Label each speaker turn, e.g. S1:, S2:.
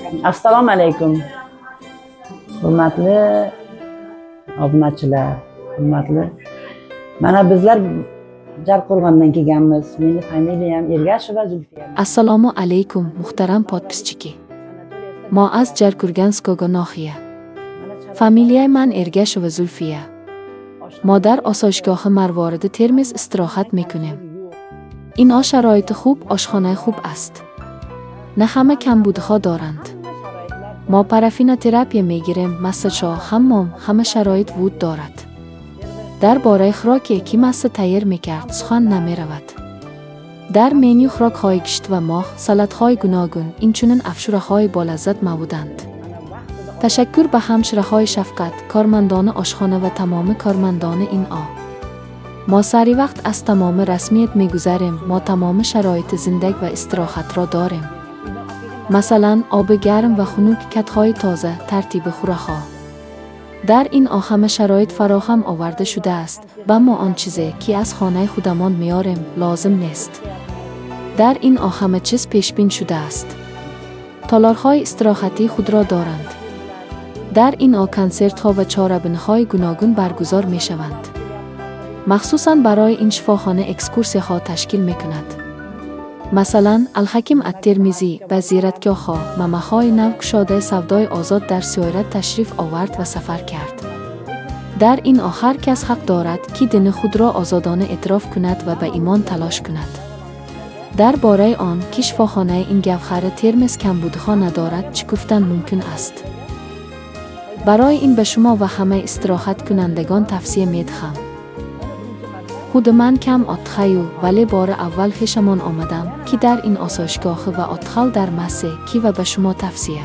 S1: Assalomu alaykum. Hurmatli obunachilar, hurmatli. Mana bizlar Jarqo'rg'ondan kelganmiz. Meni familiyam Ergasheva Zulfiya.
S2: Assalomu alaykum muhtaram podpischiki. Ma az Jarqo'rganskoga nohiya. Familiyam Ergasheva Zulfiya. Modar osoyishgohi Marvorida Termiz istirohat mekunem. این شرایط خوب آشخانه خوب است. نه همه کمبودها دارند. ما پرافینوتراپی میگیریم، مساج‌ها، حمام، همه شرایط وجود دارد. درباره خوراکی که مست تیار میکرد سخن نمیرود. در منیو خوراک‌های گشت و ماه، سالادهای گوناگون، اینچنین افشارهای با لذت موجودند. تشکر به همشهرهای شفقت، کارمندان آشخانه و تمام کارمندان این ما سری وقت از تمام رسمیت میگذریم. ما تمام شرایط زندگی و استراحت را داریم. مثلا آب گرم و خنک، کتهای تازه، ترتیب خوراک‌ها. در این همه شرایط فراهم آورده شده است. و ما آن چیزی که از خانه خودمان میاریم لازم نیست. در این همه چیز پیش بین شده است. تالارهای استراحتی خود را دارند. در این کنسرت‌ها و چهاربنی‌های گوناگون برگزار میشوند. مخصوصاً برای این شفاخانه اکسکورسی‌ها تشکیل میکند. مثلا الحکیم الترمیزی به زیارتگاه‌ها، ممه‌های نوگشاده سودای آزاد در سیارت تشریف آورد و سفر کرد. در این هر کس حق دارد که دین خود را آزادانه اعتراف کند و به ایمان تلاش کند. درباره آن که شفاخانه این گوهر ترمیز کمبودها ندارد چه گفتن ممکن است. برای این به شما و همه استراحت کنندگان توصیه می‌دهم. خود من کم آتخیو ولی بار اول خشمان آمدم که در این آسایشگاه و آتخال در مسیح کی و به شما توصیه.